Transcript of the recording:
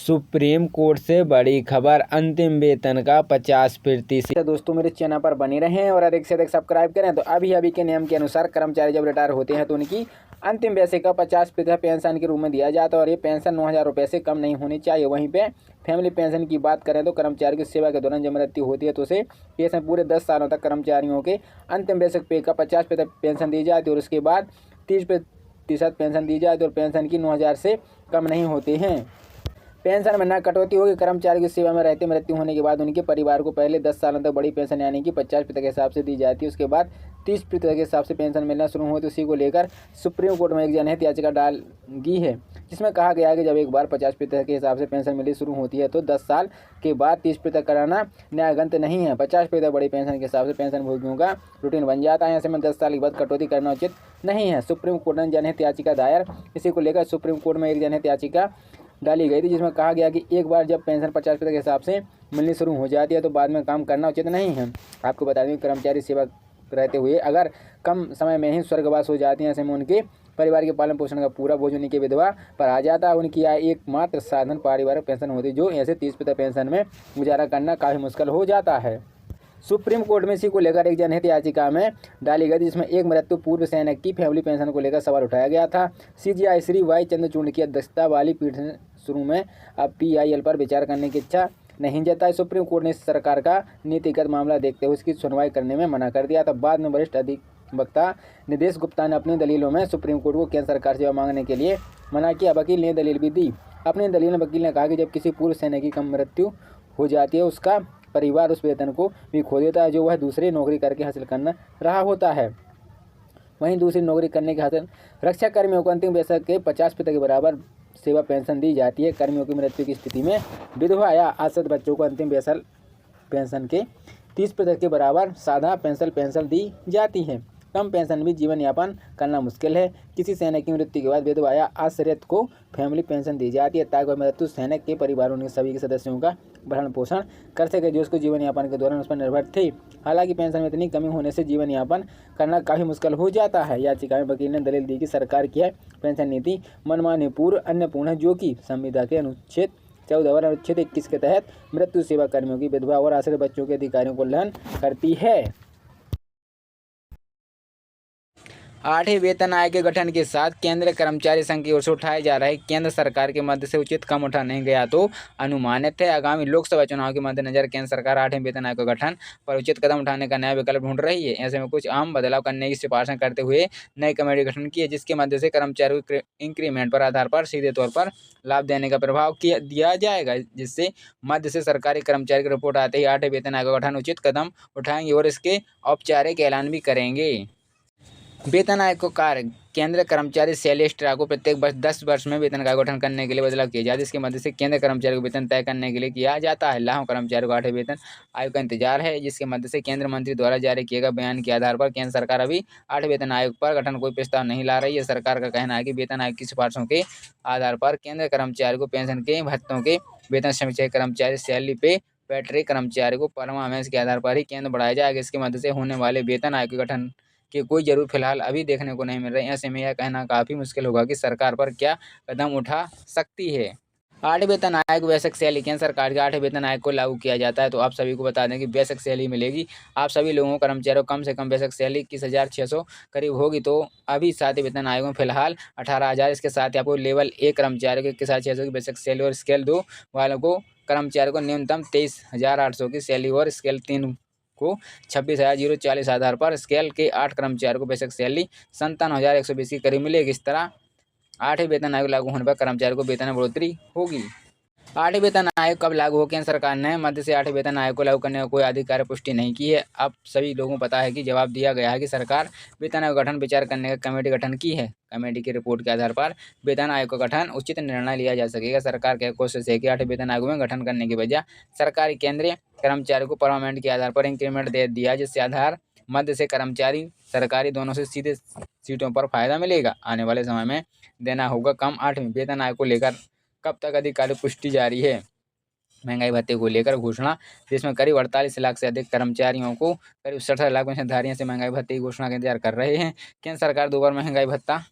Supreme court से बड़ी खबर, अंतिम वेतन का 50%। दोस्तों मेरे चैनल पर बने रहें और अधिक से अधिक सब्सक्राइब करें। तो अभी के नियम के अनुसार कर्मचारी जब रिटायर होते हैं तो उनकी अंतिम पैसे का 50% पेंशन के रूप में दिया जाता है और ये पेंशन 9,000 रुपये से कम नहीं होनी चाहिए। वहीं पे फैमिली पेंशन की बात करें तो कर्मचारी की सेवा के दौरान जब मृत्यु होती है तो उसे पेंशन पूरे 10 सालों तक कर्मचारियों के अंतिम बेसिक पे का 50% पेंशन दी जाती है और उसके बाद 30% पेंशन दी जाती है और पेंशन की 9,000 से कम नहीं होती हैं। पेंशन में न कटौती होगी। कर्मचारी की सेवा में रहते मृत्यु होने के बाद उनके परिवार को पहले 10 सालों तक बड़ी पेंशन यानी कि 50% के हिसाब से दी जाती है। उसके बाद 30% के हिसाब से पेंशन मिलना शुरू होती है। उसी को लेकर सुप्रीम कोर्ट में एक जनहित याचिका डाली है जिसमें कहा गया है कि जब एक बार 50% के हिसाब से पेंशन मिलनी शुरू होती है तो 10 साल के बाद 30% कराना न्यायगंत नहीं है। 50% बड़ी पेंशन के हिसाब से पेंशन भोगियों का रूटीन बन जाता है। ऐसे में 10 साल के बाद कटौती करना उचित नहीं है। सुप्रीम कोर्ट ने जनहित याचिका दायर, इसी को लेकर सुप्रीम कोर्ट में एक जनहित याचिका डाली गई थी जिसमें कहा गया कि एक बार जब पेंशन 50% के हिसाब से मिलनी शुरू हो जाती है तो बाद में काम करना उचित नहीं है। आपको बता दें कर्मचारी सेवा रहते हुए अगर कम समय में ही स्वर्गवास हो जाती हैं, ऐसे में उनके परिवार के पालन पोषण का पूरा बोझ उनकी विधवा पर आ जाता है। उनकी आय एकमात्र साधन पारिवारिक पेंशन होती है, जो ऐसे 30% पेंशन में गुजारा करना काफ़ी मुश्किल हो जाता है। सुप्रीम कोर्ट में इसी को लेकर एक जनहित याचिका में डाली गई थी जिसमें एक मृत्यु पूर्व सैनिक की फैमिली पेंशन को लेकर सवाल उठाया गया था। सीजीआई श्री वाई चंद्रचूड़ की अध्यक्षता वाली पीठ ने शुरू में अब पीआईएल पर विचार करने की इच्छा नहीं जताई। सुप्रीम कोर्ट ने सरकार का नीतिगत मामला देखते हुए उसकी सुनवाई करने में मना कर दिया था। बाद में वरिष्ठ अधिवक्ता निदेश गुप्ता ने अपनी दलीलों में सुप्रीम कोर्ट को केंद्र सरकार से मांगने के लिए मना किया। वकील ने दलील भी दी। अपनी दलील में वकील ने कहा कि जब किसी पूर्व सैनिक की कम मृत्यु हो जाती है उसका परिवार उस वेतन को भी खो देता है जो वह दूसरी नौकरी करके हासिल करना रहा होता है। वहीं दूसरी नौकरी करने के हासिल रक्षा कर्मियों को अंतिम वेतन के 50% के बराबर सेवा पेंशन दी जाती है। कर्मियों की मृत्यु की स्थिति में विधवा या आश्रित बच्चों को अंतिम पेंशन के 30% के बराबर साधा पेंशन दी जाती है। कम पेंशन भी जीवन यापन करना मुश्किल है। किसी सैनिक की मृत्यु के बाद विधवा या आश्रित को फैमिली पेंशन दी जाती है ताकि वह मृत्यु सैनिक के परिवारों के सभी के सदस्यों का भरण पोषण कर सके जो उसको जीवन यापन के दौरान उस पर निर्भर थे। हालांकि पेंशन में इतनी कमी होने से जीवन यापन करना काफ़ी मुश्किल हो जाता है। याचिका में वकील ने दलील दी कि सरकार की पेंशन नीति मनमानी पूर्व अन्यपूर्ण है जो कि संविधान के अनुच्छेद 14 और अनुच्छेद 21 के तहत मृत्यु सेवा कर्मियों की विधवा और आश्रित बच्चों के अधिकारियों को उल्लंघन करती है। 8वें वेतन आयोग के गठन के साथ केंद्रीय कर्मचारी संघ की ओर से उठाए जा रहे केंद्र सरकार के मध्य से उचित कदम उठा नहीं गया तो अनुमानित है आगामी लोकसभा चुनाव के मद्देनजर केंद्र सरकार 8वें वेतन आयोग के गठन पर उचित कदम उठाने का नया विकल्प ढूंढ रही है। ऐसे में कुछ आम बदलाव करने की सिफारिश करते हुए नई कमेटी गठन की है जिसके मध्य से कर्मचारियों को इंक्रीमेंट पर आधार पर सीधे तौर पर लाभ देने का प्रभाव दिया जाएगा, जिससे मध्य से सरकारी कर्मचारी की रिपोर्ट आते ही 8वें वेतन आयोग का गठन उचित कदम उठाएंगे और इसके औपचारिक ऐलान भी करेंगे। वेतन आयोग को कार्य केंद्र कर्मचारी सैलरी स्ट्रा को प्रत्येक वर्ष 10 वर्ष में वेतन का गठन करने के लिए बदलाव किया जाता है। इसके मध्य से केंद्र कर्मचारी को वेतन तय करने के लिए किया जाता है। लाखों कर्मचारियों को 8वें वेतन आयोग का इंतजार है जिसके मध्य से केंद्र मंत्री द्वारा जारी किए गए बयान के आधार पर केंद्र सरकार अभी 8वें वेतन आयोग पर गठन कोई प्रस्ताव नहीं ला रही है। सरकार का कहना है कि वेतन आयोग की सिफारिशों के आधार पर केंद्र कर्मचारी को पेंशन के भत्तों के वेतन समीक्षा कर्मचारी सैलरी पे पैट्री कर्मचारी को परफॉर्मेंस के आधार पर ही केंद्र बढ़ाया जाएगा। इसके मध्य से होने वाले वेतन आयोग के गठन कि कोई जरूर फिलहाल अभी देखने को नहीं मिल रही। ऐसे में यह कहना काफ़ी मुश्किल होगा कि सरकार पर क्या कदम उठा सकती है। 8वें वेतन आयोग बेसिक सैलरी केंद्र सरकार के 8वें वेतन आयोग को लागू किया जाता है तो आप सभी को बता दें कि बेसिक सैलरी मिलेगी। आप सभी लोगों कर्मचारियों को कम से कम बेसिक सैलरी 21,600 करीब होगी। तो अभी 7वें वेतन आयोग में फिलहाल 18,000। इसके साथ ही आपको लेवल 1 कर्मचारियों को 21,600 की बेसिक सैलरी और स्केल 2 वालों को कर्मचारियों को न्यूनतम 23,800 की सैलरी और स्केल 3 को 26,040 आधार पर स्केल के 8 कर्मचारियों को बेसिक सैलरी 57,120 के करीब मिलेगी। इस तरह 8वें वेतन आयोग लागू होने पर कर्मचारियों को वेतन में बढ़ोतरी होगी। 8वें वेतन आयोग कब लागू हो? केंद्र सरकार ने मध्य से 8वें वेतन आयोग को लागू करने का कोई आधिकारिक पुष्टि नहीं की है। अब सभी लोगों को पता है कि जवाब दिया गया है कि सरकार वेतन आयोग गठन विचार करने का कमेटी गठन की है। कमेटी की रिपोर्ट के आधार पर वेतन आयोग का गठन उचित निर्णय लिया जा सकेगा। सरकार की कोशिश है कि 8वें वेतन आयोग में गठन करने की बजाय सरकारी केंद्रीय कर्मचारियों को परमानेंट के आधार पर इंक्रीमेंट दे दिया, जिससे आधार मध्य से कर्मचारी सरकारी दोनों से सीधे सीटों पर फायदा मिलेगा। आने वाले समय में देना होगा कम। 8वें वेतन आयोग को लेकर कब तक आधिकारिक पुष्टि जारी है? महंगाई भत्ते को लेकर घोषणा। देश में करीब 48 लाख से अधिक कर्मचारियों को करीब 67 लाख पेंशनधारियों से महंगाई भत्ते की घोषणा का इंतजार कर रहे हैं। केंद्र सरकार 2 बार महंगाई भत्ता